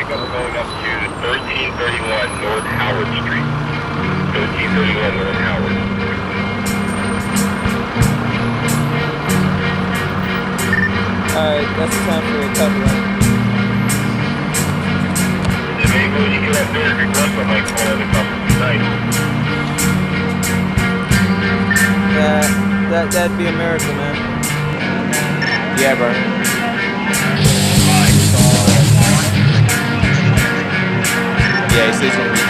pickup going up to 1331 North Howard Street. 1331 North Howard. Alright, that's the time for a recovery. The vehicle, you can have direct request, I might call in a couple tonight. That'd be a miracle, man. Yeah, bro. Yeah, he says he'll read it.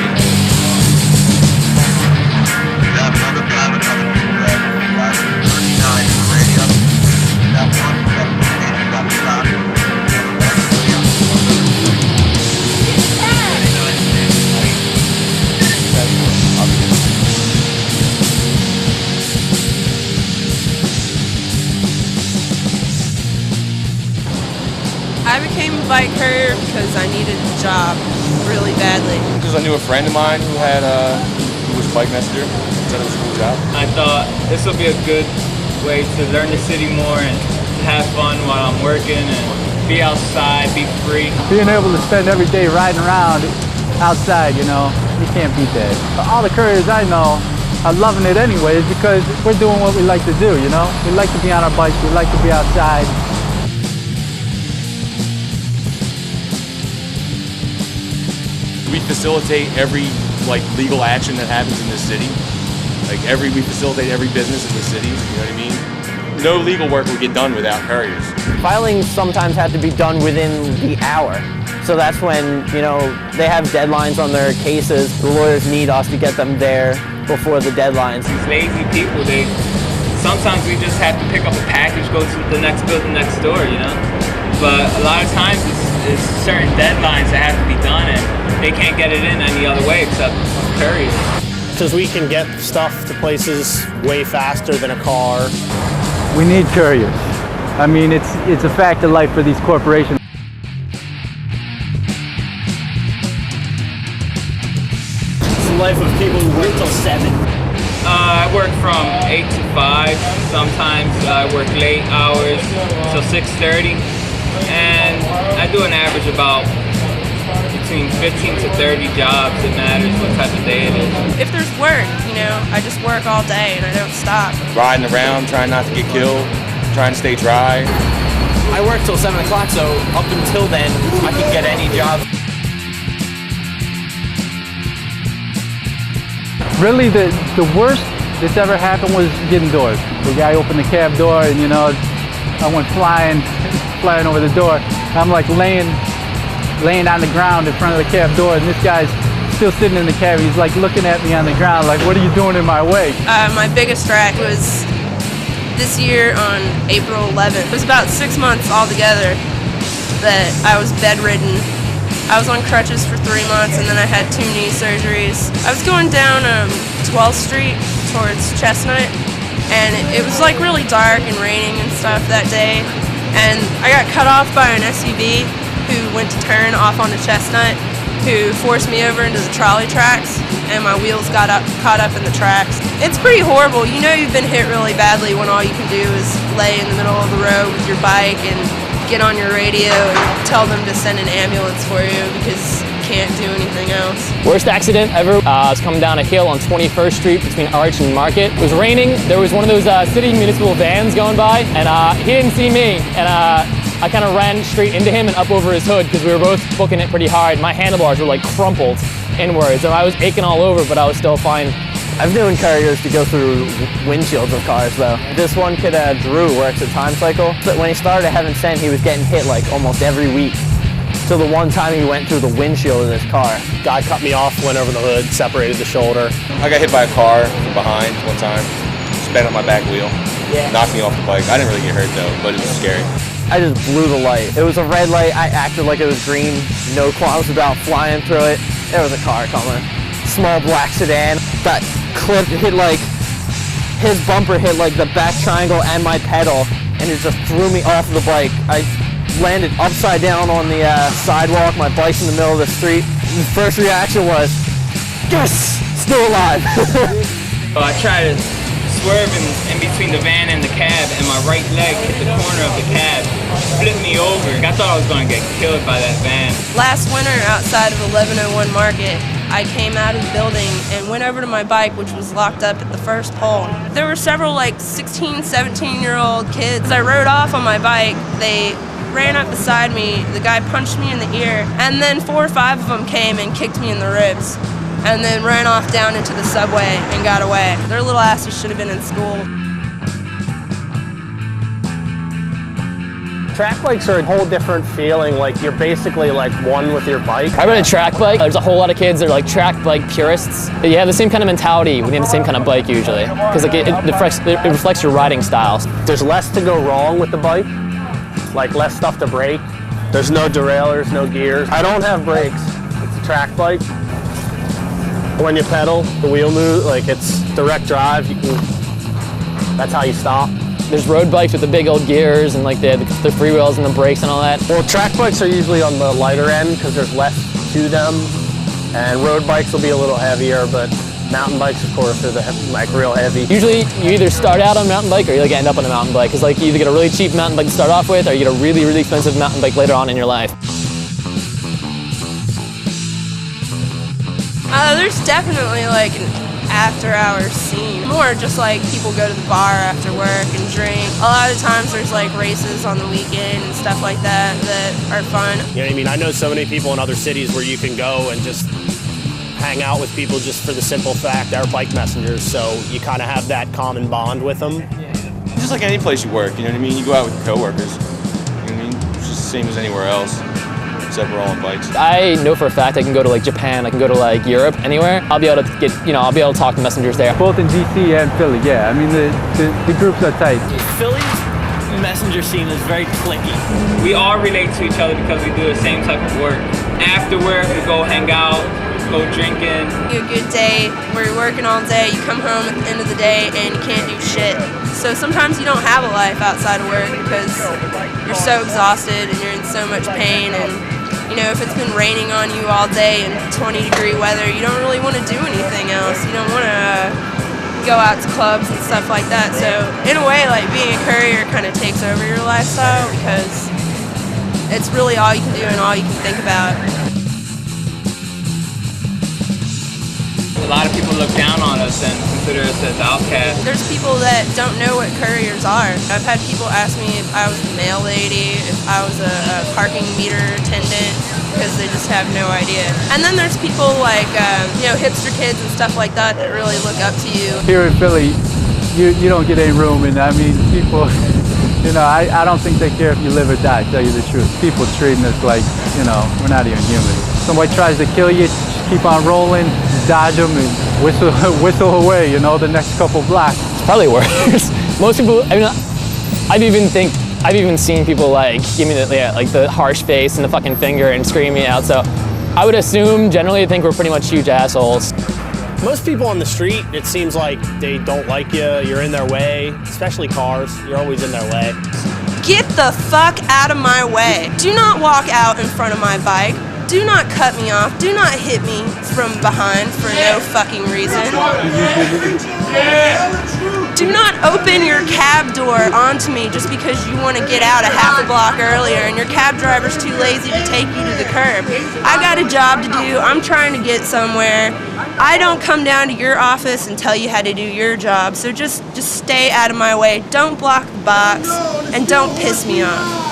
I became a bike courier because I needed a job really badly. Because I knew a friend of mine who was a bike messenger. Said it was a cool job. I thought this would be a good way to learn the city more and have fun while I'm working and be outside, be free. Being able to spend every day riding around outside, you know, you can't beat that. All the couriers I know are loving it anyways because we're doing what we like to do, you know? We like to be on our bikes, we like to be outside. We facilitate every legal action that happens in this city. We facilitate every business in the city, you know what I mean? No legal work will get done without couriers. Filings sometimes have to be done within the hour. So that's when, you know, they have deadlines on their cases. The lawyers need us to get them there before the deadlines. These lazy people, sometimes we just have to pick up a package, go to the next building next door, you know? But a lot of times it's certain deadlines that have to be done and they can't get it in any other way except couriers. Because we can get stuff to places way faster than a car. We need couriers. I mean, it's a fact of life for these corporations. It's the life of people who work till 7. I work from 8 to 5. Sometimes I work late hours, so 6:30. And I do an average about between 15 to 30 jobs. It matters what type of day it is. If there's work, you know, I just work all day and I don't stop. Riding around, trying not to get killed, trying to stay dry. I work till 7 o'clock, so up until then, I can get any job. Really, the worst that's ever happened was getting doors. The guy opened the cab door and, you know, I went flying over the door. I'm like laying on the ground in front of the cab door, and this guy's still sitting in the cab. He's like looking at me on the ground like, what are you doing in my way? My biggest wreck was this year on April 11th. It was about 6 months altogether that I was bedridden. I was on crutches for 3 months and then I had 2 knee surgeries. I was going down 12th Street towards Chestnut, and it was like really dark and raining and stuff that day. And I got cut off by an SUV who went to turn off onto Chestnut, who forced me over into the trolley tracks, and my wheels got caught up in the tracks. It's pretty horrible. You know you've been hit really badly when all you can do is lay in the middle of the road with your bike and get on your radio and tell them to send an ambulance for you because you can't do anything else. Worst accident ever. I was coming down a hill on 21st Street between Arch and Market. It was raining. There was one of those city municipal vans going by, and he didn't see me, and I kind of ran straight into him and up over his hood because we were both booking it pretty hard. My handlebars were like crumpled inwards, and I was aching all over, but I was still fine. I've known couriers to go through windshields of cars though. This one kid, Drew, works at Time Cycle. But when he started at Heaven Sent, he was getting hit like almost every week. So the one time he went through the windshield of his car. Guy cut me off, went over the hood, separated the shoulder. I got hit by a car from behind one time. Sped on my back wheel. Yeah. Knocked me off the bike. I didn't really get hurt though, but it was scary. I just blew the light. It was a red light. I acted like it was green. No qualms about flying through it. There was a car coming. Small black sedan. Got clipped, hit like, his bumper hit like the back triangle and my pedal, and it just threw me off the bike. I landed upside down on the sidewalk. My bike's in the middle of the street. The first reaction was, yes, still alive. I tried to swerve in between the van and the cab, and my right leg hit the corner of the cab flipped me over. I thought I was gonna get killed by that van. Last winter outside of 1101 Market, I came out of the building and went over to my bike, which was locked up at the first pole. There were several like 16, 17-year-old kids. As I rode off on my bike, they ran up beside me. The guy punched me in the ear, and then 4 or 5 of them came and kicked me in the ribs, and then ran off down into the subway and got away. Their little asses should have been in school. Track bikes are a whole different feeling. Like you're basically like one with your bike. I ride a track bike. There's a whole lot of kids that are like track bike purists. You have the same kind of mentality when you have the same kind of bike usually, because like it reflects your riding style. There's less to go wrong with the bike, like less stuff to break. There's no derailleurs, no gears. I don't have brakes. It's a track bike. When you pedal, the wheel moves, like it's direct drive. That's how you stop. There's road bikes with the big old gears and like the free wheels and the brakes and all that. Well, track bikes are usually on the lighter end because there's less to them, and road bikes will be a little heavier, but mountain bikes, of course, are like real heavy. Usually, you either start out on a mountain bike or you like end up on a mountain bike. Because like you either get a really cheap mountain bike to start off with, or you get a really, really expensive mountain bike later on in your life. There's definitely like an after-hours scene. More just like people go to the bar after work and drink. A lot of times there's like races on the weekend and stuff like that are fun. You know what I mean? I know so many people in other cities where you can go and just hang out with people just for the simple fact they're bike messengers, so you kind of have that common bond with them. Just like any place you work, you know what I mean? You go out with your coworkers. You know what I mean? It's just the same as anywhere else, except we're all on bikes. I know for a fact I can go to like Japan, I can go to like Europe, anywhere. I'll be able to get, I'll be able to talk to messengers there. Both in DC and Philly, yeah. I mean, the groups are tight. Philly's messenger scene is very cliquey. We all relate to each other because we do the same type of work. After work, we go hang out, go drinking. A good day where you're working all day, you come home at the end of the day and you can't do shit. So sometimes you don't have a life outside of work because you're so exhausted and you're in so much pain, and if it's been raining on you all day and 20-degree weather, you don't really want to do anything else. You don't want to go out to clubs and stuff like that. So in a way, like being a courier kind of takes over your lifestyle because it's really all you can do and all you can think about. A lot of people look down on us and consider us as outcasts. There's people that don't know what couriers are. I've had people ask me if I was a mail lady, if I was a parking meter attendant, because they just have no idea. And then there's people like, hipster kids and stuff like that really look up to you. Here in Philly, you don't get any room, and I mean, people, I don't think they care if you live or die, to tell you the truth. People treating us like, we're not even human. Somebody tries to kill you, just keep on rolling, dodge them, and whistle away, the next couple blocks. It's probably worse. Most people, I've even seen people like give me the harsh face and the fucking finger and scream me out. So I would assume generally they think we're pretty much huge assholes. Most people on the street, it seems like they don't like you, you're in their way, especially cars, you're always in their way. Get the fuck out of my way. Do not walk out in front of my bike. Do not cut me off. Do not hit me from behind for no fucking reason. Do not open your cab door onto me just because you want to get out a half a block earlier and your cab driver's too lazy to take you to the curb. I got a job to do. I'm trying to get somewhere. I don't come down to your office and tell you how to do your job. So just stay out of my way. Don't block the box and don't piss me off.